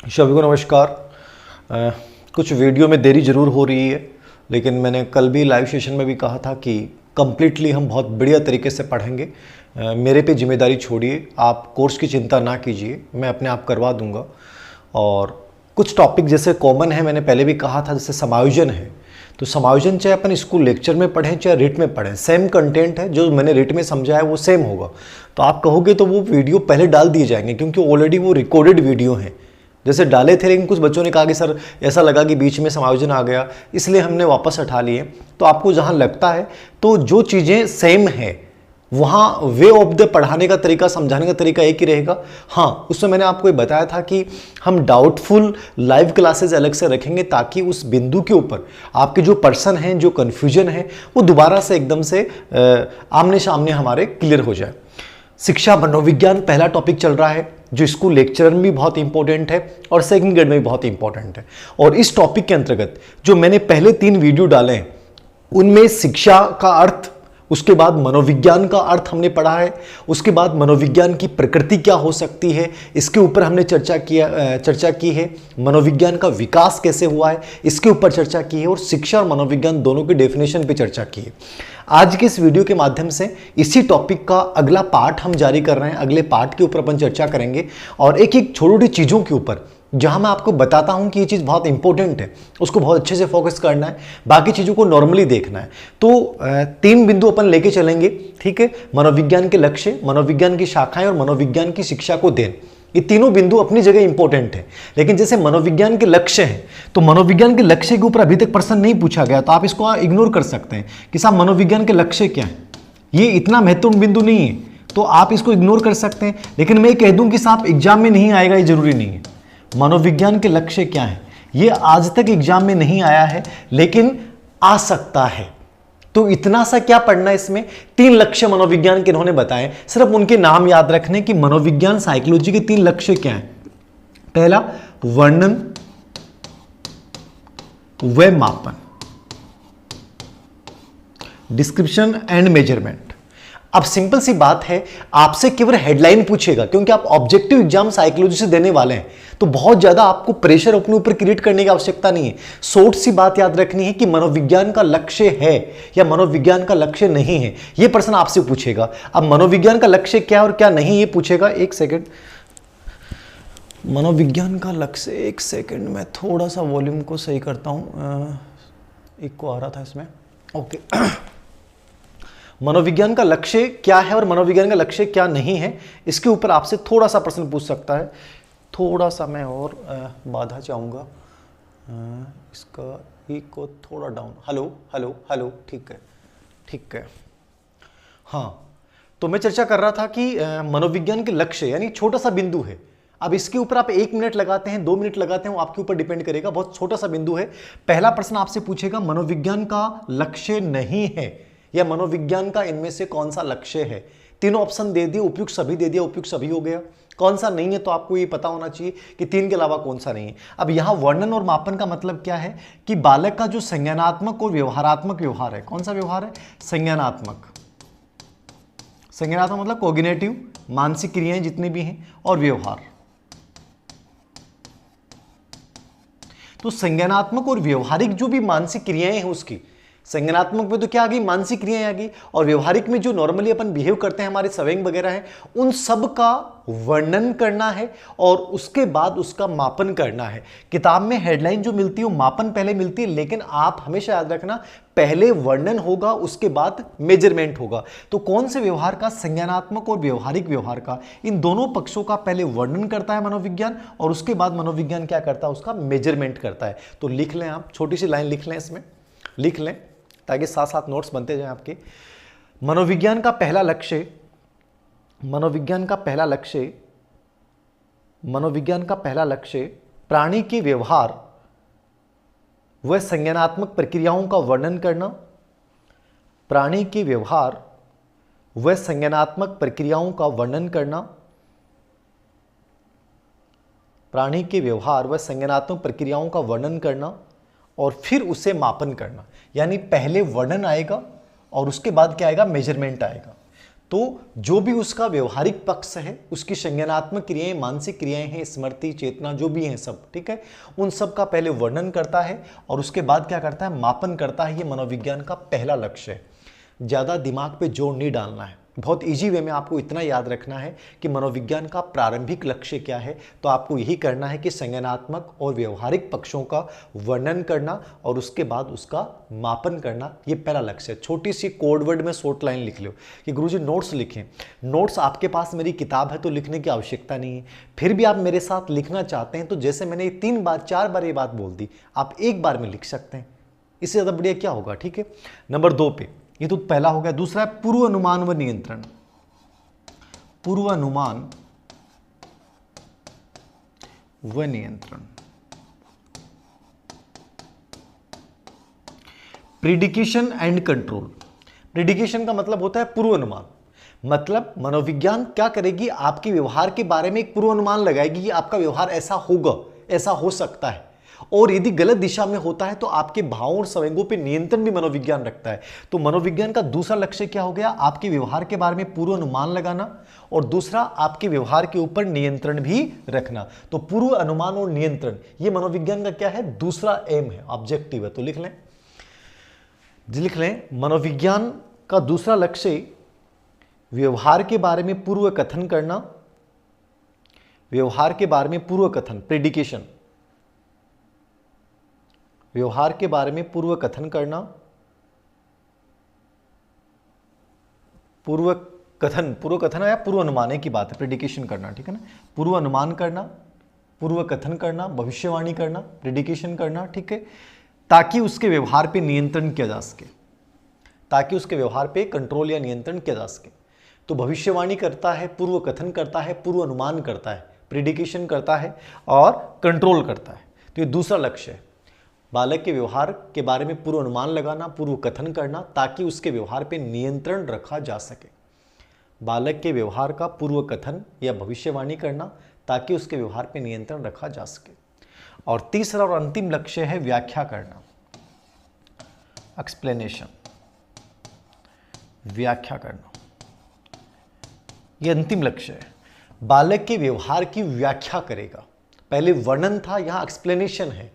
सभी को नमस्कार। कुछ वीडियो में देरी ज़रूर हो रही है, लेकिन मैंने कल भी लाइव सेशन में भी कहा था कि कम्प्लीटली हम बहुत बढ़िया तरीके से पढ़ेंगे। मेरे पे जिम्मेदारी छोड़िए, आप कोर्स की चिंता ना कीजिए, मैं अपने आप करवा दूंगा। और कुछ टॉपिक जैसे कॉमन है, मैंने पहले भी कहा था, जैसे समायोजन है, तो समायोजन चाहे अपन स्कूल लेक्चर में पढ़ें चाहे रिट में पढ़ें, सेम कंटेंट है। जो मैंने रिट में समझा है वो सेम होगा। तो आप कहोगे तो वो वीडियो पहले डाल दिए जाएंगे, क्योंकि ऑलरेडी वो रिकॉर्डेड वीडियो हैं। जैसे डाले थे, लेकिन कुछ बच्चों ने कहा कि सर ऐसा लगा कि बीच में समायोजन आ गया, इसलिए हमने वापस हटा लिए। तो आपको जहां लगता है तो जो चीज़ें सेम है वहाँ वे ऑफ द पढ़ाने का तरीका, समझाने का तरीका एक ही रहेगा। हाँ, उसमें मैंने आपको ये बताया था कि हम डाउटफुल लाइव क्लासेस अलग से रखेंगे, ताकि उस बिंदु के ऊपर आपके जो पर्सन हैं, जो कन्फ्यूजन है, वो दोबारा से एकदम से आमने सामने हमारे क्लियर हो जाए। शिक्षा मनोविज्ञान पहला टॉपिक चल रहा है, जो स्कूल लेक्चर में भी बहुत इंपॉर्टेंट है और सेकंड ग्रेड में भी बहुत इंपॉर्टेंट है। और इस टॉपिक के अंतर्गत जो मैंने पहले 3 वीडियो डाले हैं, उनमें शिक्षा का अर्थ, उसके बाद मनोविज्ञान का अर्थ हमने पढ़ा है, उसके बाद मनोविज्ञान की प्रकृति क्या हो सकती है, इसके ऊपर हमने चर्चा की है। मनोविज्ञान का विकास कैसे हुआ है, इसके ऊपर चर्चा की है। और शिक्षा और मनोविज्ञान दोनों की डेफिनेशन पे चर्चा की है। आज के इस वीडियो के माध्यम से इसी टॉपिक का अगला पार्ट हम जारी कर रहे हैं। अगले पार्ट के ऊपर अपन चर्चा करेंगे, और एक एक छोटी छोटी चीज़ों के ऊपर जहां मैं आपको बताता हूं कि ये चीज़ बहुत इंपॉर्टेंट है, उसको बहुत अच्छे से फोकस करना है, बाकी चीज़ों को नॉर्मली देखना है। तो 3 बिंदु अपन लेके चलेंगे, ठीक है। मनोविज्ञान के लक्ष्य, मनोविज्ञान की शाखाएं और मनोविज्ञान की शिक्षा को देन। ये तीनों बिंदु अपनी जगह इंपॉर्टेंट है। लेकिन जैसे मनोविज्ञान के लक्ष्य हैं, तो मनोविज्ञान के लक्ष्य के ऊपर अभी तक प्रश्न नहीं पूछा गया, तो आप इसको इग्नोर कर सकते हैं कि साहब मनोविज्ञान के लक्ष्य क्या है, ये इतना महत्वपूर्ण बिंदु नहीं है, तो आप इसको इग्नोर कर सकते हैं। लेकिन मैं कह दूं कि साहब एग्जाम में नहीं आएगा, ये जरूरी नहीं है। मनोविज्ञान के लक्ष्य क्या है, ये आज तक एग्जाम में नहीं आया है, लेकिन आ सकता है। तो इतना सा क्या पढ़ना है इसमें, 3 लक्ष्य मनोविज्ञान के इन्होंने बताए, सिर्फ उनके नाम याद रखने कि मनोविज्ञान साइकोलॉजी के 3 लक्ष्य क्या हैं। पहला, वर्णन व मापन, डिस्क्रिप्शन एंड मेजरमेंट। अब सिंपल सी बात है, आपसे केवल हेडलाइन पूछेगा, क्योंकि आप ऑब्जेक्टिव एग्जाम साइकोलॉजी से देने वाले हैं, तो बहुत ज्यादा आपको प्रेशर अपने ऊपर क्रिएट करने की आवश्यकता नहीं है। शॉर्ट सी बात याद रखनी है कि मनोविज्ञान का लक्ष्य है या मनोविज्ञान का लक्ष्य नहीं है, यह प्रश्न आपसे पूछेगा। अब मनोविज्ञान का लक्ष्य क्या और क्या नहीं, ये पूछेगा। एक सेकेंड, मनोविज्ञान का लक्ष्य, एक सेकेंड, मैं थोड़ा सा वॉल्यूम को सही करता हूं, इको आ रहा था इसमें। ओके, मनोविज्ञान का लक्ष्य क्या है और मनोविज्ञान का लक्ष्य क्या नहीं है, इसके ऊपर आपसे थोड़ा सा प्रश्न पूछ सकता है। थोड़ा सा मैं और बाधा चाहूँगा, इसका इको थोड़ा डाउन। हेलो हेलो हेलो, ठीक है ठीक है। हाँ, तो मैं चर्चा कर रहा था कि मनोविज्ञान के लक्ष्य यानी छोटा सा बिंदु है। अब इसके ऊपर आप 1 मिनट लगाते हैं, 2 मिनट लगाते हैं, वो आपके ऊपर डिपेंड करेगा। बहुत छोटा सा बिंदु है। पहला प्रश्न आपसे पूछेगा मनोविज्ञान का लक्ष्य नहीं है या मनोविज्ञान का इनमें से कौन सा लक्ष्य है। तीनों ऑप्शन दे दिए, उपयुक्त सभी दे दिया, उपयुक्त सभी हो गया। कौन सा नहीं है, तो आपको ये पता होना चाहिए कि 3 के अलावा कौन सा नहीं है। अब यहां वर्णन और मापन का मतलब क्या है कि बालक का जो संज्ञानात्मक और व्यवहारात्मक व्यवहार है, कौन सा व्यवहार है, संज्ञानात्मक। संज्ञानात्मक मतलब कोग्निटिव, मानसिक क्रियाएं जितनी भी हैं, और व्यवहार। तो संज्ञानात्मक और व्यवहारिक जो भी मानसिक क्रियाएं हैं उसकी, संज्ञानात्मक में तो क्या आ गई, मानसिक क्रियाएं आ गई, और व्यवहारिक में जो नॉर्मली अपन बिहेव करते हैं, हमारे संवेग वगैरह हैं, उन सब का वर्णन करना है और उसके बाद उसका मापन करना है। किताब में हेडलाइन जो मिलती है वो मापन पहले मिलती है, लेकिन आप हमेशा याद रखना पहले वर्णन होगा, उसके बाद मेजरमेंट होगा। तो कौन से व्यवहार का, संज्ञानात्मक और व्यवहारिक व्यवहार का, इन दोनों पक्षों का पहले वर्णन करता है मनोविज्ञान, और उसके बाद मनोविज्ञान क्या करता है, उसका मेजरमेंट करता है। तो लिख लें, आप छोटी सी लाइन लिख लें, इसमें लिख लें ताकि साथ साथ नोट्स बनते जाएं आपके। मनोविज्ञान का पहला लक्ष्य, मनोविज्ञान का पहला लक्ष्य, मनोविज्ञान का पहला लक्ष्य प्राणी के व्यवहार व संज्ञानात्मक प्रक्रियाओं का वर्णन करना, प्राणी के व्यवहार व संज्ञानात्मक प्रक्रियाओं का वर्णन करना, प्राणी के व्यवहार व संज्ञानात्मक प्रक्रियाओं का वर्णन करना, और फिर उसे मापन करना। यानी पहले वर्णन आएगा और उसके बाद क्या आएगा, मेजरमेंट आएगा। तो जो भी उसका व्यवहारिक पक्ष है, उसकी संज्ञानात्मक क्रियाएं, मानसिक क्रियाएं हैं, स्मृति, चेतना जो भी हैं सब, ठीक है, उन सब का पहले वर्णन करता है और उसके बाद क्या करता है, मापन करता है। ये मनोविज्ञान का पहला लक्ष्य है। ज़्यादा दिमाग पे जोर नहीं डालना है, बहुत इजी वे में आपको इतना याद रखना है कि मनोविज्ञान का प्रारंभिक लक्ष्य क्या है। तो आपको यही करना है कि संज्ञानात्मक और व्यवहारिक पक्षों का वर्णन करना और उसके बाद उसका मापन करना, ये पहला लक्ष्य है। छोटी सी कोड वर्ड में शॉर्ट लाइन लिख लो कि गुरुजी नोट्स लिखें। नोट्स आपके पास मेरी किताब है तो लिखने की आवश्यकता नहीं है, फिर भी आप मेरे साथ लिखना चाहते हैं तो जैसे मैंने 3 बार 4 बार ये बात बोल दी, आप एक बार में लिख सकते हैं, इससे ज़्यादा बढ़िया क्या होगा। ठीक है, नंबर 2 पे, ये तो पहला हो गया। दूसरा है पूर्व अनुमान व नियंत्रण। पूर्व अनुमान व नियंत्रण, प्रिडिकेशन एंड कंट्रोल। प्रिडिकेशन का मतलब होता है पूर्व अनुमान, मतलब मनोविज्ञान क्या करेगी, आपके व्यवहार के बारे में एक पूर्व अनुमान लगाएगी कि आपका व्यवहार ऐसा होगा, ऐसा हो सकता है, और यदि गलत दिशा में होता है तो आपके भावों और संवेगों पे नियंत्रण भी मनोविज्ञान रखता है। तो मनोविज्ञान का दूसरा लक्ष्य क्या हो गया, आपके व्यवहार के बारे में पूर्व अनुमान लगाना और दूसरा आपके व्यवहार के ऊपर नियंत्रण भी रखना। तो पूर्व अनुमान और नियंत्रण ये मनोविज्ञान का क्या है, दूसरा एम है, ऑब्जेक्टिव है। तो लिख लें मनोविज्ञान का दूसरा लक्ष्य व्यवहार के बारे में पूर्व कथन करना, व्यवहार के बारे में पूर्व कथन, प्रेडिकेशन, व्यवहार के बारे में पूर्व कथन करना, पूर्व कथन या पूर्व अनुमान की बात है, प्रेडिकेशन करना, ठीक है ना, पूर्व अनुमान करना, पूर्व कथन करना, भविष्यवाणी करना, प्रेडिकेशन करना, ठीक है, ताकि उसके व्यवहार पे नियंत्रण किया जा सके, ताकि उसके व्यवहार पे कंट्रोल या नियंत्रण किया जा सके। तो भविष्यवाणी करता है, पूर्व कथन करता है, पूर्व अनुमान करता है, प्रेडिकेशन करता है और कंट्रोल करता है। तो ये दूसरा लक्ष्य है, बालक के व्यवहार के बारे में पूर्व अनुमान लगाना, पूर्व कथन करना, ताकि उसके व्यवहार पे नियंत्रण रखा जा सके। बालक के व्यवहार का पूर्व कथन या भविष्यवाणी करना ताकि उसके व्यवहार पे नियंत्रण रखा जा सके। और तीसरा और अंतिम लक्ष्य है व्याख्या करना, एक्सप्लेनेशन, व्याख्या करना, यह अंतिम लक्ष्य है। बालक के व्यवहार की व्याख्या करेगा, पहले वर्णन था, यहां एक्सप्लेनेशन है,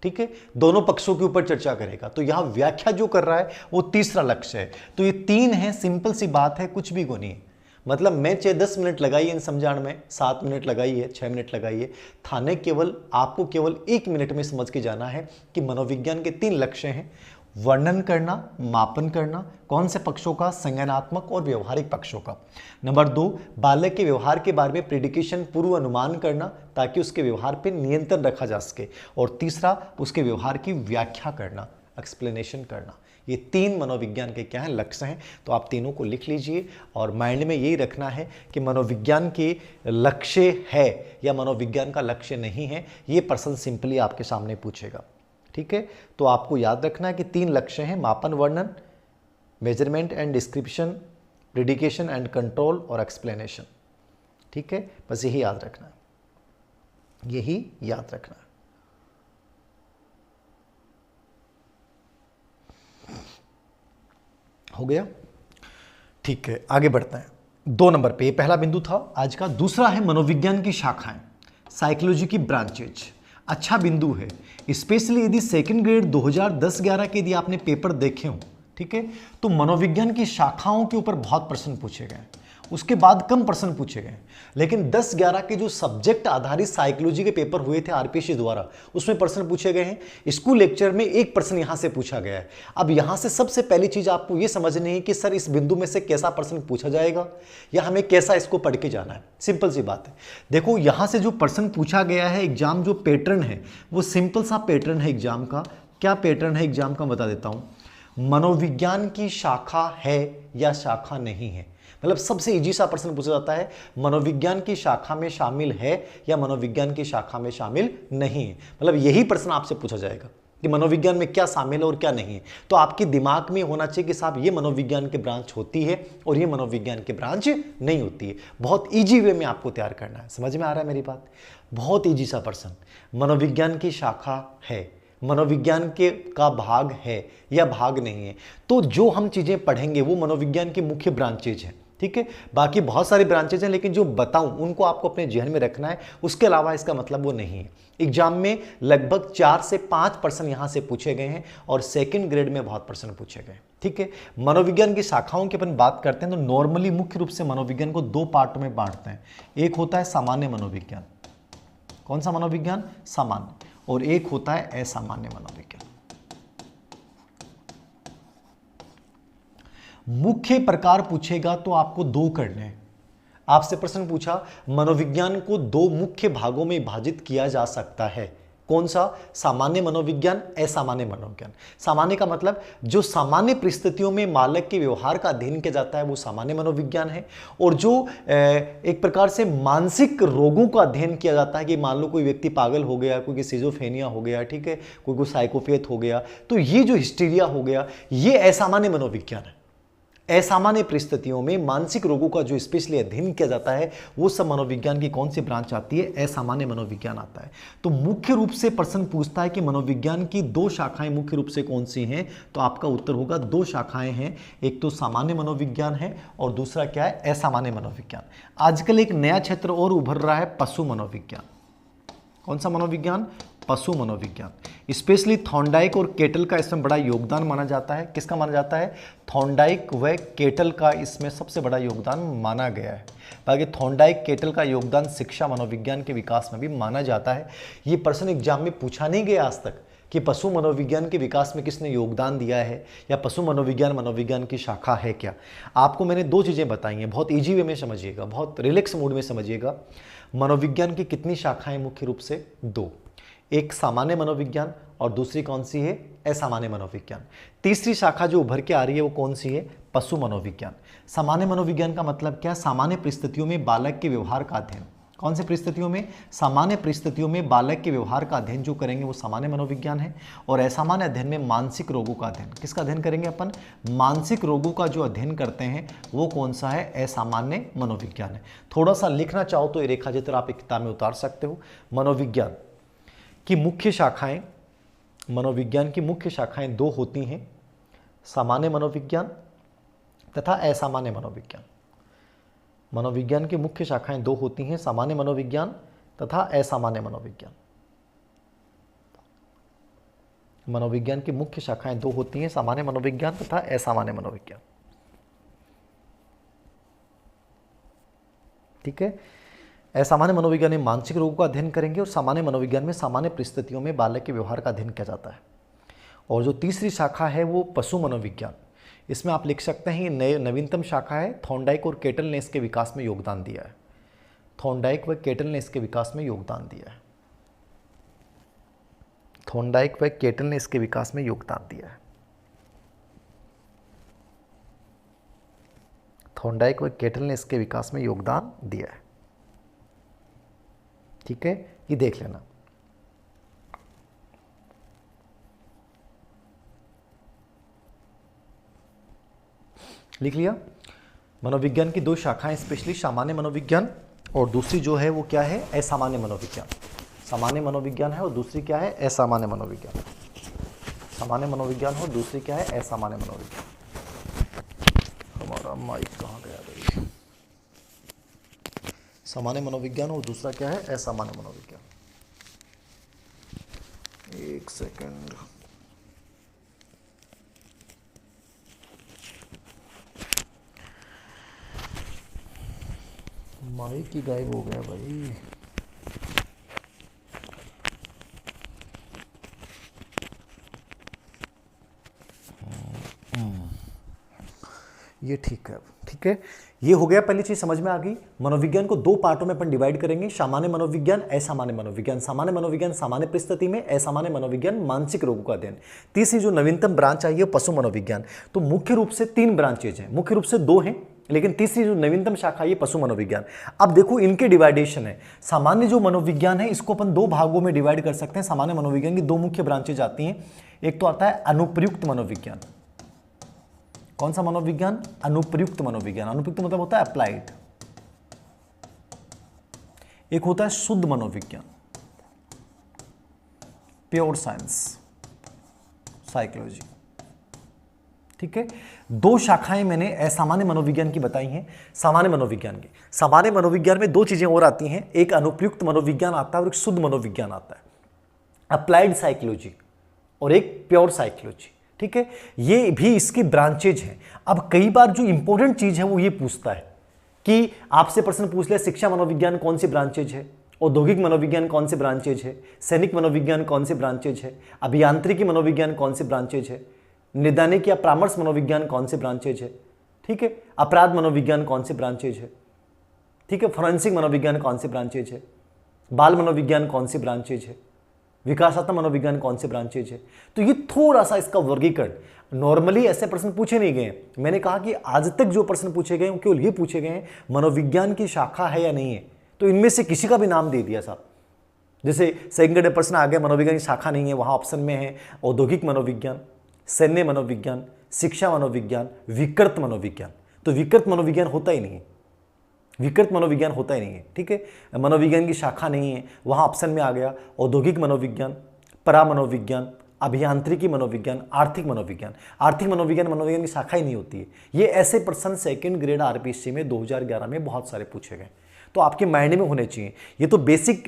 ठीक है, दोनों पक्षों के ऊपर चर्चा करेगा। तो यहां व्याख्या जो कर रहा है वो तीसरा लक्ष्य है। तो ये 3 है, सिंपल सी बात है, कुछ भी को नहीं है। मतलब मैं चाहे 10 मिनट लगाइए इन समझाने में, 7 मिनट लगाइए, 6 मिनट लगाइए, थाने केवल आपको केवल 1 मिनट में समझ के जाना है कि मनोविज्ञान के 3 लक्ष्य हैं, वर्णन करना, मापन करना, कौन से पक्षों का, संज्ञानात्मक और व्यवहारिक पक्षों का। नंबर 2, बालक के व्यवहार के बारे में प्रेडिकेशन, पूर्व अनुमान करना ताकि उसके व्यवहार पर नियंत्रण रखा जा सके। और तीसरा, उसके व्यवहार की व्याख्या करना, एक्सप्लेनेशन करना। ये 3 मनोविज्ञान के क्या हैं, लक्ष्य हैं। तो आप तीनों को लिख लीजिए और माइंड में यही रखना है कि मनोविज्ञान के लक्ष्य है या मनोविज्ञान का लक्ष्य नहीं है, ये प्रश्न सिंपली आपके सामने पूछेगा, ठीक है। तो आपको याद रखना है कि 3 लक्ष्य हैं, मापन, वर्णन, measurement and description, prediction and control और एक्सप्लेनेशन, ठीक है। बस यही याद रखना है, यही याद रखना है। हो गया, ठीक है, आगे बढ़ते हैं। 2 नंबर पे, ये पहला बिंदु था आज का। दूसरा है मनोविज्ञान की शाखाएं, साइकोलॉजी की ब्रांचेज। अच्छा बिंदु है, स्पेशली यदि सेकंड ग्रेड 2010-11 के यदि आपने पेपर देखे हो, ठीक है, तो मनोविज्ञान की शाखाओं के ऊपर बहुत प्रश्न पूछे गए, उसके बाद कम प्रश्न पूछे गए। लेकिन 10-11 के जो सब्जेक्ट आधारित साइकोलॉजी के पेपर हुए थे आरपीएससी द्वारा, उसमें प्रश्न पूछे गए हैं। स्कूल लेक्चर में एक प्रश्न यहां से पूछा गया है। अब यहां से सबसे पहली चीज आपको यह समझनी है कि सर इस बिंदु में से कैसा प्रश्न पूछा जाएगा या हमें कैसा इसको पढ़ के जाना है। सिंपल सी बात है, देखो यहां से जो प्रश्न पूछा गया है, एग्जाम जो पैटर्न है वो सिंपल सा पैटर्न है एग्जाम का। क्या पैटर्न है एग्जाम का बता देता हूं। मनोविज्ञान की शाखा है या शाखा नहीं है, मतलब सबसे इजी सा प्रश्न पूछा जाता है, मनोविज्ञान की शाखा में शामिल है या मनोविज्ञान की शाखा में शामिल नहीं है। मतलब यही प्रश्न आपसे पूछा जाएगा कि मनोविज्ञान में क्या शामिल है और क्या नहीं है। तो आपके दिमाग में होना चाहिए कि साहब ये मनोविज्ञान की ब्रांच होती है और ये मनोविज्ञान की ब्रांच नहीं होती है। बहुत ईजी वे में आपको तैयार करना है। समझ में आ रहा है मेरी बात? बहुत ईजी सा प्रश्न, मनोविज्ञान की शाखा है, मनोविज्ञान के का भाग है या भाग नहीं है। तो जो हम चीजें पढ़ेंगे वो मनोविज्ञान की मुख्य ब्रांचेज हैं, ठीक है। बाकी बहुत सारी ब्रांचेज हैं, लेकिन जो बताऊं उनको आपको अपने जहन में रखना है, उसके अलावा इसका मतलब वो नहीं है। एग्जाम में लगभग 4 से 5% यहां से पूछे गए हैं और सेकंड ग्रेड में बहुत % पूछे गए। ठीक है। मनोविज्ञान की शाखाओं की अपन बात करते हैं तो नॉर्मली मुख्य रूप से मनोविज्ञान को 2 पार्टों में बांटते हैं। एक होता है सामान्य मनोविज्ञान, कौन सा मनोविज्ञान? सामान्य, और एक होता है असामान्य मनोविज्ञान। मुख्य प्रकार पूछेगा तो आपको 2 करने हैं। आपसे प्रश्न पूछा मनोविज्ञान को 2 मुख्य भागों में विभाजित किया जा सकता है, कौन सा? सामान्य मनोविज्ञान, असामान्य मनोविज्ञान। सामान्य का मतलब जो सामान्य परिस्थितियों में बालक के व्यवहार का अध्ययन किया जाता है वो सामान्य मनोविज्ञान है, और जो एक प्रकार से मानसिक रोगों का अध्ययन किया जाता है कि मान लो कोई व्यक्ति पागल हो गया, कोई सिजोफ्रेनिया हो गया, ठीक है, कोई साइकोपैथ हो गया, तो ये जो हिस्टीरिया हो गया, ये असामान्य मनोविज्ञान है। असामान्य परिस्थितियों में मानसिक रोगों का जो स्पेशली अध्ययन किया जाता है वो सब मनोविज्ञान की कौन सी ब्रांच आती है? असामान्य मनोविज्ञान आता है। तो मुख्य रूप से प्रश्न पूछता है कि मनोविज्ञान की 2 शाखाएं मुख्य रूप से कौन सी हैं, तो आपका उत्तर होगा 2 शाखाएं हैं, एक तो सामान्य मनोविज्ञान है और दूसरा क्या है? असामान्य मनोविज्ञान। आजकल एक नया क्षेत्र और उभर रहा है, पशु मनोविज्ञान। कौन सा मनोविज्ञान? पशु मनोविज्ञान। स्पेशली थॉर्नडाइक और केटल का इसमें बड़ा योगदान माना जाता है। किसका माना जाता है? थॉर्नडाइक व केटल का इसमें सबसे बड़ा योगदान माना गया है। बाकी थॉर्नडाइक केटल का योगदान शिक्षा मनोविज्ञान के विकास में भी माना जाता है। ये प्रश्न एग्जाम में पूछा नहीं गया आज तक कि पशु मनोविज्ञान के विकास में किसने योगदान दिया है, या पशु मनोविज्ञान की शाखा है क्या। आपको मैंने 2 चीज़ें बताई हैं, बहुत ईजी वे में समझिएगा, बहुत रिलैक्स मूड में समझिएगा। मनोविज्ञान की कितनी शाखाएं? मुख्य रूप से 2, एक सामान्य मनोविज्ञान और दूसरी कौन सी है? असामान्य मनोविज्ञान। तीसरी शाखा जो उभर के आ रही है वो कौन सी है? पशु मनोविज्ञान। सामान्य मनोविज्ञान का मतलब क्या? सामान्य परिस्थितियों में बालक के व्यवहार का अध्ययन। कौन से परिस्थितियों में? सामान्य परिस्थितियों में बालक के व्यवहार का अध्ययन जो करेंगे वो सामान्य मनोविज्ञान है। और असामान्य अध्ययन में मानसिक रोगों का अध्ययन। किसका अध्ययन करेंगे अपन? मानसिक रोगों का जो अध्ययन करते हैं वो कौन सा है? असामान्य मनोविज्ञान है। थोड़ा सा लिखना चाहो तो ये रेखा चित्र आप एक किताब में उतार सकते हो। मनोविज्ञान की मुख्य शाखाएं, मनोविज्ञान की मुख्य शाखाएं 2 होती हैं, सामान्य मनोविज्ञान तथा असामान्य मनोविज्ञान। मनोविज्ञान की मुख्य शाखाएं 2 होती हैं, सामान्य मनोविज्ञान तथा असामान्य मनोविज्ञान। मनोविज्ञान की मुख्य शाखाएं 2 होती हैं, सामान्य मनोविज्ञान तथा असामान्य मनोविज्ञान। ठीक है। असामान्य मनोविज्ञान में मानसिक रोगों का अध्ययन करेंगे और सामान्य मनोविज्ञान में सामान्य परिस्थितियों में बालक के व्यवहार का अध्ययन किया जाता है। और जो तीसरी शाखा है वो पशु मनोविज्ञान। इसमें आप लिख सकते हैं ये नवीनतम शाखा है। थॉर्नडाइक और केटल ने इसके विकास में योगदान दिया है। थॉर्नडाइक व केटल ने इसके विकास में योगदान दिया है। थॉर्नडाइक व केटल ने इसके विकास में योगदान दिया है। थॉर्नडाइक व केटल ने इसके विकास में योगदान दिया है। ठीक है, ये देख लेना। लिख लिया। मनोविज्ञान की 2 शाखाएं, स्पेशली सामान्य मनोविज्ञान और दूसरी जो है वो क्या है? असामान्य मनोविज्ञान। सामान्य मनोविज्ञान है और दूसरी क्या है? असामान्य मनोविज्ञान। सामान्य मनोविज्ञान और दूसरी क्या है? असामान्य मनोविज्ञान। हमारा माइक कहाँ गया भाई? सामान्य मनोविज्ञान और दूसरा क्या है? असामान्य मनोविज्ञान। एक सेकंड। माइक ही गायब हो गया भाई। ये ठीक है। ठीक है, ये हो गया। पहली चीज समझ में आ गई। मनोविज्ञान को 2 पार्टों में अपन डिवाइड करेंगे, सामान्य मनोविज्ञान, असामान्य मनोविज्ञान। सामान्य मनोविज्ञान सामान्य परिस्थिति में, असामान्य मनोविज्ञान मानसिक रोगों का अध्ययन। तीसरी जो नवीनतम ब्रांच आई है पशु मनोविज्ञान। तो मुख्य रूप से 3 ब्रांचेज हैं, मुख्य रूप से 2 हैं, लेकिन तीसरी जो नवीनतम शाखा है पशु मनोविज्ञान। अब देखो इनके डिवाइडेशन है। सामान्य जो मनोविज्ञान है इसको अपन 2 भागों में डिवाइड कर सकते हैं। सामान्य मनोविज्ञान की 2 मुख्य ब्रांचेज आती हैं। एक तो आता है अनुप्रयुक्त मनोविज्ञान। कौन सा मनोविज्ञान? अनुप्रयुक्त मनोविज्ञान। अनुप्रयुक्त मतलब होता है अप्लाइड। एक होता है शुद्ध मनोविज्ञान, प्योर साइंस, साइकोलॉजी। ठीक है, दो शाखाएं मैंने असामान्य मनोविज्ञान की बताई हैं, सामान्य मनोविज्ञान की। सामान्य मनोविज्ञान में दो चीजें और आती हैं, एक अनुप्रयुक्त मनोविज्ञान आता है और एक शुद्ध मनोविज्ञान आता है, अप्लाइड साइकोलॉजी और एक प्योर साइकोलॉजी। ठीक है, ये भी इसकी ब्रांचेज हैं। अब कई बार जो इंपॉर्टेंट चीज है वो ये पूछता है कि आपसे प्रश्न पूछ लिया शिक्षा मनोविज्ञान कौन सी ब्रांचेज है, औद्योगिक मनोविज्ञान कौन से ब्रांचेज है, सैनिक मनोविज्ञान कौन से ब्रांचेज है, अभियांत्रिकी मनोविज्ञान कौन से ब्रांचेज है, नैदानिक या परामर्श मनोविज्ञान कौन से ब्रांचेज है, ठीक है, अपराध मनोविज्ञान कौन से ब्रांचेज है, ठीक है, फोरेंसिक मनोविज्ञान कौन से ब्रांचेज है, बाल मनोविज्ञान कौन से ब्रांचेज है, विकासात्मक मनोविज्ञान कौन से ब्रांचेज है। तो ये थोड़ा सा इसका वर्गीकरण, नॉर्मली ऐसे प्रश्न पूछे नहीं गए। मैंने कहा कि आज तक जो प्रश्न पूछे गए केवल ये पूछे गए हैं मनोविज्ञान की शाखा है या नहीं है, तो इनमें से किसी का भी नाम दे दिया साहब। जैसे सेकंड प्रश्न आ गया मनोविज्ञान की शाखा नहीं है, वहां ऑप्शन में है औद्योगिक मनोविज्ञान, सैन्य मनोविज्ञान, शिक्षा मनोविज्ञान, विकृत मनोविज्ञान। तो विकृत मनोविज्ञान होता ही नहीं है, विकृत मनोविज्ञान होता ही नहीं है। ठीक है, मनोविज्ञान की शाखा नहीं है, वहां ऑप्शन में आ गया औद्योगिक मनोविज्ञान, परा मनोविज्ञान, अभियांत्रिकी मनोविज्ञान, आर्थिक मनोविज्ञान। आर्थिक मनोविज्ञान मनोविज्ञान की शाखा ही नहीं होती है। ये ऐसे प्रश्न सेकंड ग्रेड आरपीएससी में 2011 में बहुत सारे पूछे गए, तो आपके माइंड में होने चाहिए। ये तो बेसिक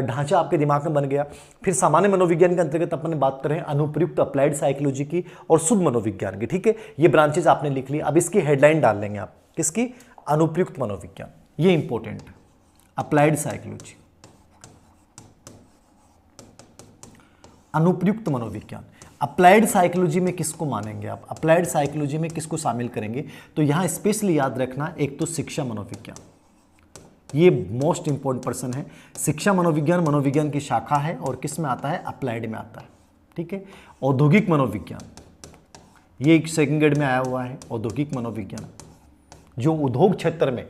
ढांचा आपके दिमाग में बन गया। फिर सामान्य मनोविज्ञान के अंतर्गत अपन बात कर रहे हैं अनुप्रयुक्त अप्लाइड साइकोलॉजी की और शुद्ध मनोविज्ञान की। ठीक है, ये ब्रांचेज आपने लिख ली। अब इसकी हेडलाइन डाल लेंगे आप, किसकी, अनुप्रयुक्त मनोविज्ञान, ये इंपॉर्टेंट, अप्लाइड साइकोलॉजी, अनुप्रयुक्त मनोविज्ञान। अप्लाइड साइकोलॉजी में किसको मानेंगे आप, अप्लाइड साइकोलॉजी में किसको शामिल करेंगे, तो यहां स्पेशली याद रखना, एक तो शिक्षा मनोविज्ञान, ये मोस्ट इंपॉर्टेंट पर्सन है। शिक्षा मनोविज्ञान मनोविज्ञान की शाखा है और किस में आता है, अप्लाइड में आता है। ठीक है, औद्योगिक मनोविज्ञान, ये एक सेकंड ग्रेड में आया हुआ है। औद्योगिक मनोविज्ञान जो उद्योग क्षेत्र में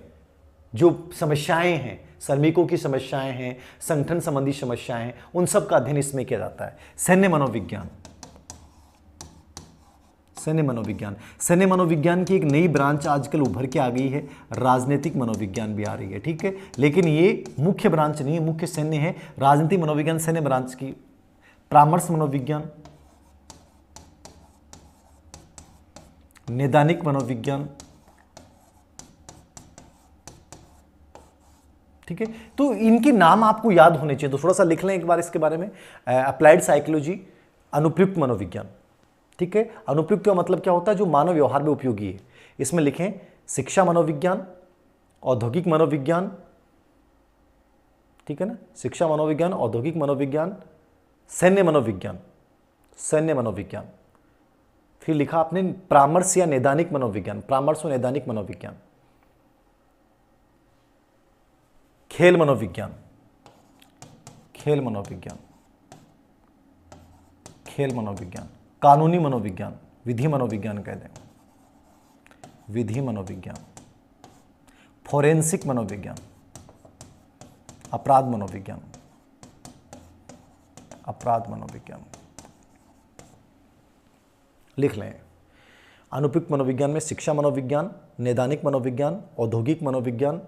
जो समस्याएं हैं, श्रमिकों की समस्याएं हैं, संगठन संबंधी समस्याएं हैं, उन सब का अध्ययन इसमें किया जाता है। सैन्य मनोविज्ञान, सैन्य मनोविज्ञान, सैन्य मनोविज्ञान की एक नई ब्रांच आजकल उभर के आ गई है, राजनीतिक मनोविज्ञान भी आ रही है। ठीक है, लेकिन ये मुख्य ब्रांच नहीं है, मुख्य सैन्य है, राजनीतिक मनोविज्ञान सैन्य ब्रांच की। परामर्श मनोविज्ञान, नैदानिक मनोविज्ञान। ठीक है, तो इनके नाम आपको याद होने चाहिए, तो थोड़ा सा लिख लें एक बार इसके बारे में। अप्लाइड साइकोलॉजी, अनुप्रयुक्त मनोविज्ञान। ठीक है, अनुप्रयुक्त का मतलब क्या होता है, जो मानव व्यवहार में उपयोगी है। इसमें लिखें शिक्षा मनोविज्ञान, औद्योगिक मनोविज्ञान, ठीक है ना, शिक्षा मनोविज्ञान, औद्योगिक मनोविज्ञान, सैन्य मनोविज्ञान, सैन्य मनोविज्ञान। फिर लिखा आपने परामर्श या नैदानिक मनोविज्ञान, परामर्श और नैदानिक मनोविज्ञान, खेल मनोविज्ञान, खेल मनोविज्ञान, खेल मनोविज्ञान, कानूनी मनोविज्ञान, विधि मनोविज्ञान कह दें, विधि मनोविज्ञान, फोरेंसिक मनोविज्ञान, अपराध मनोविज्ञान, अपराध मनोविज्ञान। लिख लें, अनुप्रयुक्त मनोविज्ञान में शिक्षा मनोविज्ञान, नैदानिक मनोविज्ञान, औद्योगिक मनोविज्ञान,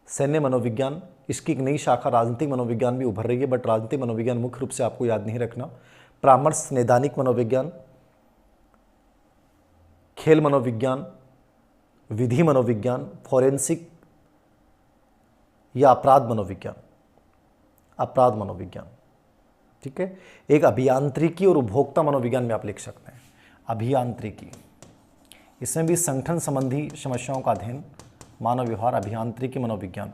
सैन्य मनोविज्ञान। इसकी एक नई शाखा राजनीतिक मनोविज्ञान भी उभर रही है, बट राजनीतिक मनोविज्ञान मुख्य रूप से आपको याद नहीं रखना। परामर्श, नैदानिक मनोविज्ञान, खेल मनोविज्ञान, विधि मनोविज्ञान, फोरेंसिक या अपराध मनोविज्ञान, अपराध मनोविज्ञान। ठीक है, एक अभियांत्रिकी और उपभोक्ता मनोविज्ञान में आप लिख सकते हैं, अभियांत्रिकी। इसमें भी संगठन संबंधी समस्याओं का अध्ययन, मानव व्यवहार, अभियांत्रिकी मनोविज्ञान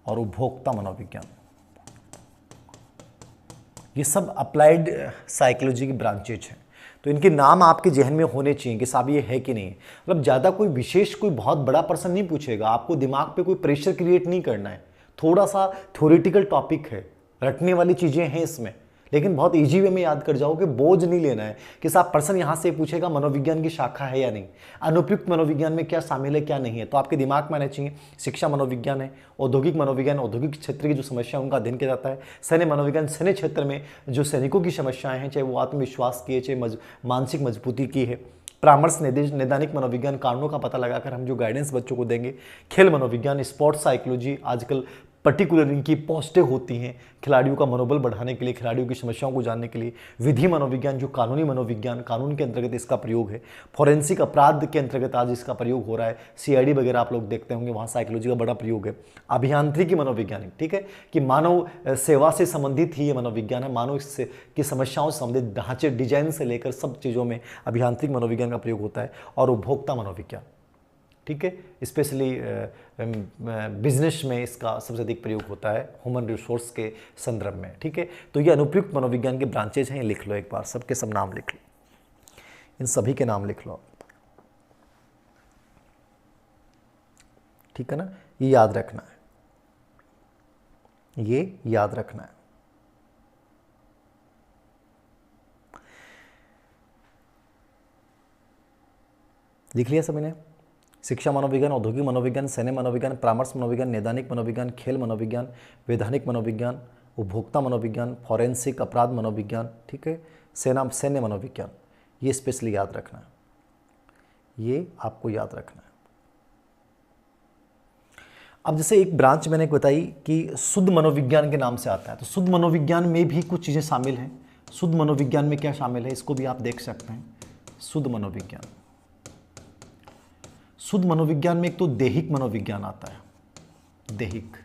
और उपभोक्ता मनोविज्ञान। ये सब अप्लाइड साइकोलॉजी की ब्रांचेज हैं। तो इनके नाम आपके जहन में होने चाहिए कि साहब ये है कि नहीं। मतलब ज़्यादा कोई विशेष, कोई बहुत बड़ा प्रश्न नहीं पूछेगा, आपको दिमाग पे कोई प्रेशर क्रिएट नहीं करना है। थोड़ा सा थ्योरेटिकल टॉपिक है, रटने वाली चीज़ें हैं इसमें, लेकिन बहुत इजी वे में याद कर जाओगे, बोझ नहीं लेना है कि साहब प्रश्न यहाँ से पूछेगा मनोविज्ञान की शाखा है या नहीं, अनुप्रयुक्त मनोविज्ञान में क्या शामिल है क्या नहीं है। तो आपके दिमाग में आना चाहिए शिक्षा मनोविज्ञान है, औद्योगिक मनोविज्ञान, औद्योगिक क्षेत्र की जो समस्या है उनका अध्ययन किया जाता है, सैन्य मनोविज्ञान, सैन्य क्षेत्र में जो सैनिकों की समस्याएं हैं, चाहे वो आत्मविश्वास की है, चाहे मानसिक मजबूती की है। परामर्श, नैदानिक मनोविज्ञान, कारणों का पता लगाकर हम जो गाइडेंस बच्चों को देंगे। खेल मनोविज्ञान, स्पोर्ट्स साइकोलॉजी, आजकल पर्टिकुलर इनकी पोस्टें होती हैं खिलाड़ियों का मनोबल बढ़ाने के लिए, खिलाड़ियों की समस्याओं को जानने के लिए। विधि मनोविज्ञान जो कानूनी मनोविज्ञान, कानून के अंतर्गत इसका प्रयोग है। फॉरेंसिक अपराध के अंतर्गत आज इसका प्रयोग हो रहा है, सीआईडी वगैरह आप लोग देखते होंगे, वहाँ साइकोलॉजी का बड़ा प्रयोग है। अभियांत्रिकी मनोविज्ञानिक, ठीक है, कि मानव सेवा से संबंधित ही ये मनोविज्ञान है, मानव की समस्याओं से संबंधित ढांचे, डिजाइन से लेकर सब चीज़ों में अभियांत्रिक मनोविज्ञान का प्रयोग होता है। और उपभोक्ता मनोविज्ञान, ठीक है, स्पेशली बिजनेस में इसका सबसे अधिक प्रयोग होता है, ह्यूमन रिसोर्स के संदर्भ में, ठीक है। तो ये अनुप्रयुक्त मनोविज्ञान के ब्रांचेज हैं, लिख लो एक बार, सबके सब नाम लिख लो, इन सभी के नाम लिख लो, ठीक है ना, ये याद रखना है, ये याद रखना है। लिख लिया सभी ने? शिक्षा मनोविज्ञान, औद्योगिक मनोविज्ञान, सैन्य मनोविज्ञान, परामर्श मनोविज्ञान, नैदानिक मनोविज्ञान, खेल मनोविज्ञान, वैधानिक मनोविज्ञान, उपभोक्ता मनोविज्ञान, फॉरेंसिक अपराध मनोविज्ञान, ठीक है, सैन्य मनोविज्ञान, ये स्पेशली याद रखना है, ये आपको याद रखना है। अब जैसे एक ब्रांच मैंने बताई कि शुद्ध मनोविज्ञान के नाम से आता है, तो शुद्ध मनोविज्ञान में भी कुछ चीज़ें शामिल हैं। शुद्ध मनोविज्ञान में क्या शामिल है, इसको भी आप देख सकते हैं। शुद्ध मनोविज्ञान, शुद्ध मनोविज्ञान में एक तो दैहिक मनोविज्ञान आता है, दैहिक,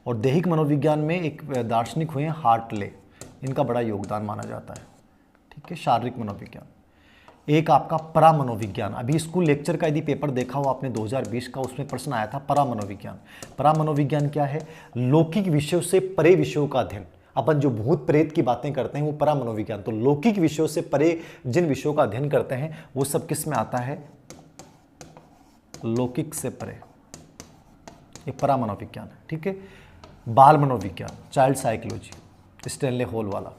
और दैहिक मनोविज्ञान में एक दार्शनिक हुए हैं हार्टले, इनका बड़ा योगदान माना जाता है, ठीक है। शारीरिक मनोविज्ञान, एक आपका परा मनोविज्ञान, अभी स्कूल लेक्चर का यदि पेपर देखा हो आपने 2020 का, उसमें प्रश्न आया था परा मनोविज्ञान। परा मनोविज्ञान क्या है? लौकिक विषयों से परे विषयों का अध्ययन। अपन जो भूत प्रेत की बातें करते हैं वो परा मनोविज्ञान, तो लौकिक विषयों से परे जिन विषयों का अध्ययन करते हैं वो सब किस में आता है? लौकिक से परे, ये परा मनोविज्ञान है, ठीक है। बाल मनोविज्ञान, चाइल्ड साइकोलॉजी, स्टैनले हॉल वाला।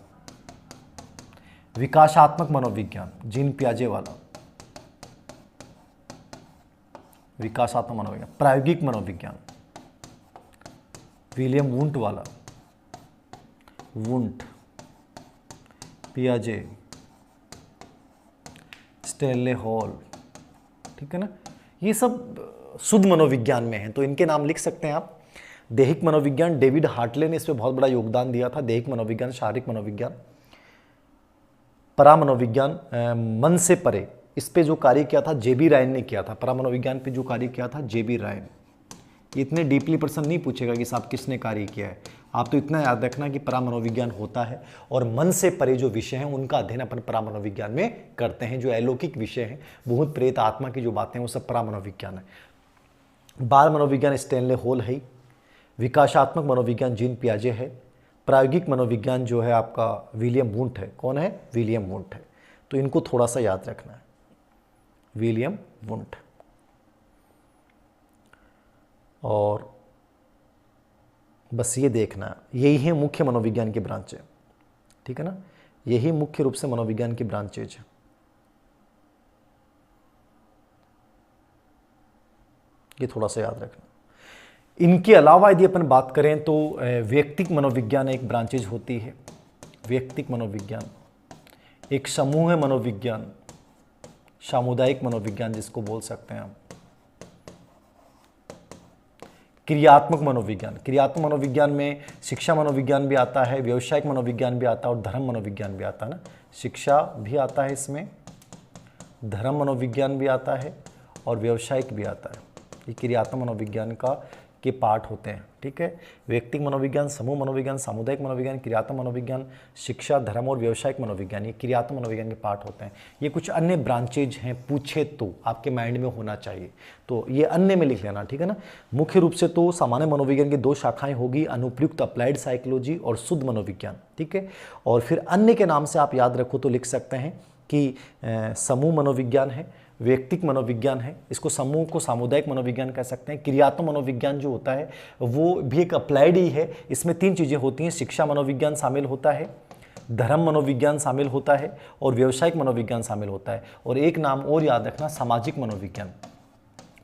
विकासात्मक मनोविज्ञान, जीन पियाजे वाला, विकासात्मक मनोविज्ञान। प्रायोगिक मनोविज्ञान, विलियम वुंट वाला, वुंट, पियाजे, स्टैनले हॉल, ठीक है ना, ये सब शुद्ध मनोविज्ञान में है, तो इनके नाम लिख सकते हैं आप। दैहिक मनोविज्ञान, डेविड हार्टले ने इसमें बहुत बड़ा योगदान दिया था। दैहिक मनोविज्ञान, शारीरिक मनोविज्ञान। परा मनोविज्ञान, मन से परे, इस पे जो कार्य किया था जेबी रायन ने किया था। परा मनोविज्ञान पे जो कार्य किया था जेबी रायन। इतने डीपली प्रश्न नहीं पूछेगा कि साहब किसने कार्य किया है, आप तो इतना याद रखना कि परा मनोविज्ञान होता है और मन से परे जो विषय हैं उनका अध्ययन अपन परा मनोविज्ञान में करते हैं। जो अलौकिक विषय हैं, भूत प्रेत आत्मा की जो बातें हैं वो सब परा मनोविज्ञान है। बाल मनोविज्ञान स्टैनले हॉल है। विकासात्मक मनोविज्ञान जीन पियाजे है। प्रायोगिक मनोविज्ञान जो है आपका विलियम वुंट है। कौन है? विलियम वुंट है। तो इनको थोड़ा सा याद रखना है, विलियम वुंट। और बस ये देखना, यही है मुख्य मनोविज्ञान की ब्रांचें, ठीक है ना, यही मुख्य रूप से मनोविज्ञान की ब्रांचेज है। ये थोड़ा सा याद रखना। इनके अलावा यदि अपन बात करें तो व्यक्तिक मनोविज्ञान एक ब्रांचेज होती है। व्यक्तिक मनोविज्ञान, एक समूह है मनोविज्ञान, सामुदायिक मनोविज्ञान जिसको बोल सकते हैं हम। क्रियात्मक मनोविज्ञान, क्रियात्मक मनोविज्ञान में शिक्षा मनोविज्ञान भी आता है, व्यावसायिक मनोविज्ञान भी आता है और धर्म मनोविज्ञान भी आता है ना। शिक्षा भी आता है इसमें, धर्म मनोविज्ञान भी आता है और व्यावसायिक भी आता है। ये क्रियात्मक मनोविज्ञान का के पार्ट होते हैं, ठीक है। व्यक्तिक मनोविज्ञान, समूह मनोविज्ञान, सामुदायिक मनोविज्ञान, क्रियात्मक मनोविज्ञान, शिक्षा, धर्म और व्यावसायिक मनोविज्ञान, ये क्रियात्मक मनोविज्ञान के पार्ट होते हैं। ये कुछ अन्य ब्रांचेज हैं, पूछे तो आपके माइंड में होना चाहिए, तो ये अन्य में लिख लेना, ठीक है ना। मुख्य रूप से तो सामान्य मनोविज्ञान की दो शाखाएं होगी, अनुप्रयुक्त अप्लाइड साइकोलॉजी और शुद्ध मनोविज्ञान, ठीक है। और फिर अन्य के नाम से आप याद रखो तो लिख सकते हैं कि समूह मनोविज्ञान है, व्यक्तिक मनोविज्ञान है, इसको समूह को सामुदायिक मनोविज्ञान कह सकते हैं। क्रियात्मक मनोविज्ञान जो होता है वो भी एक अप्लाइड ही है। इसमें तीन चीज़ें होती हैं, शिक्षा मनोविज्ञान शामिल होता है, धर्म मनोविज्ञान शामिल होता है और व्यावसायिक मनोविज्ञान शामिल होता है। और एक नाम और याद रखना, सामाजिक मनोविज्ञान।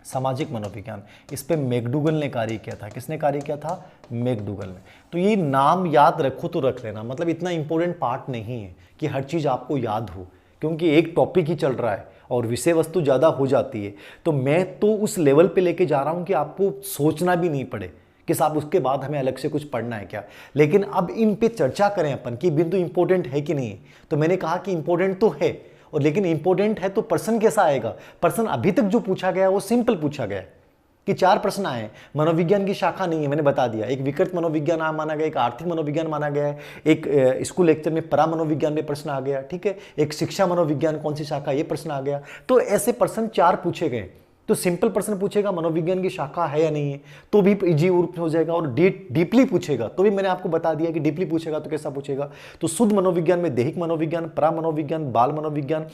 सामाजिक मनोविज्ञान, इस पे मैकडूगल ने कार्य किया था। किसने कार्य किया था? मैकडूगल ने। तो ये नाम याद रखो तो रख लेना, मतलब इतना इंपॉर्टेंट पार्ट नहीं है कि हर चीज़ आपको याद हो, क्योंकि एक टॉपिक ही चल रहा है और विषय वस्तु ज़्यादा हो जाती है। तो मैं तो उस लेवल पे लेके जा रहा हूँ कि आपको सोचना भी नहीं पड़े, कि साहब उसके बाद हमें अलग से कुछ पढ़ना है क्या। लेकिन अब इन पे चर्चा करें अपन कि बिंदु इंपॉर्टेंट है कि नहीं है। तो मैंने कहा कि इंपॉर्टेंट तो है, और लेकिन इंपॉर्टेंट है तो प्रश्न कैसा आएगा। प्रश्न अभी तक जो पूछा गया वो सिंपल पूछा गया कि 4 प्रश्न आए। मनोविज्ञान की शाखा नहीं है, मैंने बता दिया। एक विकृत मनोविज्ञान माना गया, एक आर्थिक मनोविज्ञान माना गया है, एक स्कूल लेक्चर में परा मनोविज्ञान में प्रश्न आ गया, ठीक है। एक शिक्षा मनोविज्ञान कौन सी शाखा, ये प्रश्न आ गया। तो ऐसे प्रश्न 4 पूछे गए। तो सिंपल प्रश्न पूछेगा मनोविज्ञान की शाखा है या नहीं है, तो भी इजी रूप में हो जाएगा। और डीपली पूछेगा तो भी मैंने आपको बता दिया कि डीपली पूछेगा तो कैसा पूछेगा। तो शुद्ध मनोविज्ञान में दैहिक मनोविज्ञान, परा मनोविज्ञान, बाल मनोविज्ञान,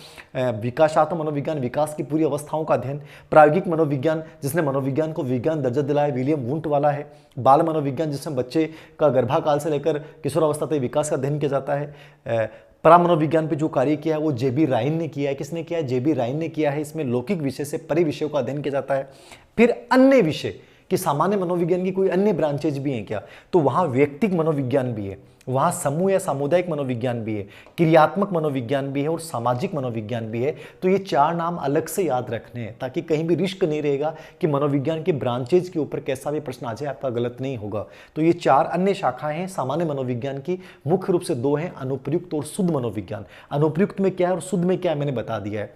विकासात्मक मनोविज्ञान, विकास की पूरी अवस्थाओं का अध्ययन, प्रायोगिक मनोविज्ञान जिसने मनोविज्ञान को विज्ञान दर्जा दिलाया, विलियम वुंट वाला है। बाल मनोविज्ञान जिसमें बच्चे का गर्भाकाल से लेकर किशोरावस्था तक विकास का अध्ययन किया जाता है। परा मनोविज्ञान पे जो कार्य किया है वो जेबी राइन ने किया है। किसने किया है? जेबी राइन ने किया है। इसमें लौकिक विषय से परे विषयों का अध्ययन किया जाता है। फिर अन्य विषय कि सामान्य मनोविज्ञान की कोई अन्य ब्रांचेज भी हैं क्या, तो वहाँ व्यक्तिक मनोविज्ञान भी है, वहाँ समूह या सामुदायिक मनोविज्ञान भी है, क्रियात्मक मनोविज्ञान भी है और सामाजिक मनोविज्ञान भी है। तो ये 4 नाम अलग से याद रखने हैं ताकि कहीं भी रिस्क नहीं रहेगा कि मनोविज्ञान के ब्रांचेज के ऊपर कैसा भी प्रश्न आ जाए आपका गलत नहीं होगा। तो ये 4 अन्य शाखाएं हैं सामान्य मनोविज्ञान की। मुख्य रूप से 2 हैं, अनुप्रयुक्त और शुद्ध मनोविज्ञान। अनुप्रयुक्त में क्या है और शुद्ध में क्या है मैंने बता दिया है।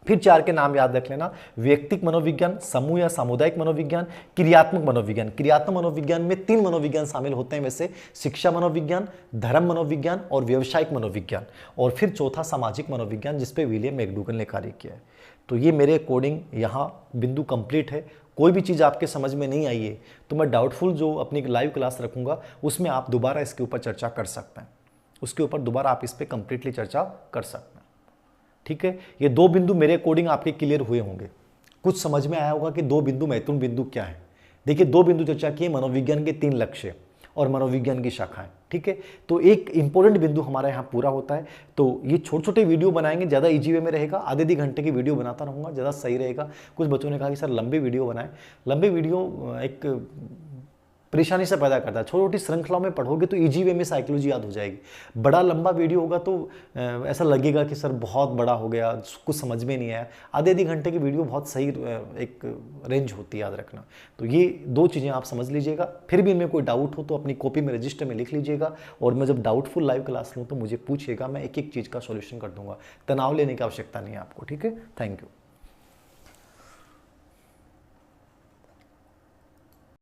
फिर 4 के नाम याद रख लेना, व्यक्तिक मनोविज्ञान, समूह या सामुदायिक मनोविज्ञान, क्रियात्मक मनोविज्ञान। क्रियात्मक मनोविज्ञान में 3 मनोविज्ञान शामिल होते हैं वैसे, शिक्षा मनोविज्ञान, धर्म मनोविज्ञान और व्यवसायिक मनोविज्ञान। और फिर चौथा सामाजिक मनोविज्ञान जिस पे विलियम मैकडूगल ने कार्य किया है। तो ये मेरे अकॉर्डिंग यहाँ बिंदु कंप्लीट है। कोई भी चीज़ आपके समझ में नहीं आई है तो मैं डाउटफुल जो अपनी लाइव क्लास रखूँगा उसमें आप दोबारा इसके ऊपर चर्चा कर सकते हैं, उसके ऊपर दोबारा आप इस पर कंप्लीटली चर्चा कर सकते हैं, ठीक है। ये 2 बिंदु मेरे अकॉर्डिंग आपके क्लियर हुए होंगे। कुछ समझ में आया होगा कि 2 बिंदु महत्वपूर्ण बिंदु क्या है। देखिए 2 बिंदु चर्चा किए, मनोविज्ञान के 3 लक्ष्य और मनोविज्ञान की शाखाएं, ठीक है। तो एक इंपॉर्टेंट बिंदु हमारा यहाँ पूरा होता है। तो ये छोटे छोटे वीडियो बनाएंगे, ज़्यादा इजी वे में रहेगा। आधे घंटे की वीडियो बनाता रहूँगा, ज़्यादा सही रहेगा। कुछ बच्चों ने कहा कि सर लंबी वीडियो बनाएं। लंबी वीडियो एक परेशानी से पैदा करता है। छोटी छोटी श्रृंखलाओं में पढ़ोगे तो इजी वे में साइकोलॉजी याद हो जाएगी। बड़ा लंबा वीडियो होगा तो ऐसा लगेगा कि सर बहुत बड़ा हो गया, कुछ समझ में नहीं आया। आधे घंटे की वीडियो बहुत सही एक रेंज होती है, याद रखना। तो ये 2 चीज़ें आप समझ लीजिएगा। फिर भी इनमें कोई डाउट हो तो अपनी कॉपी में रजिस्टर में लिख लीजिएगा, और मैं जब डाउटफुल लाइव क्लास लूँ तो मुझे पूछिएगा, मैं एक एक चीज़ का सॉल्यूशन कर दूंगा। तनाव लेने की आवश्यकता नहीं है आपको, ठीक है। Thank you.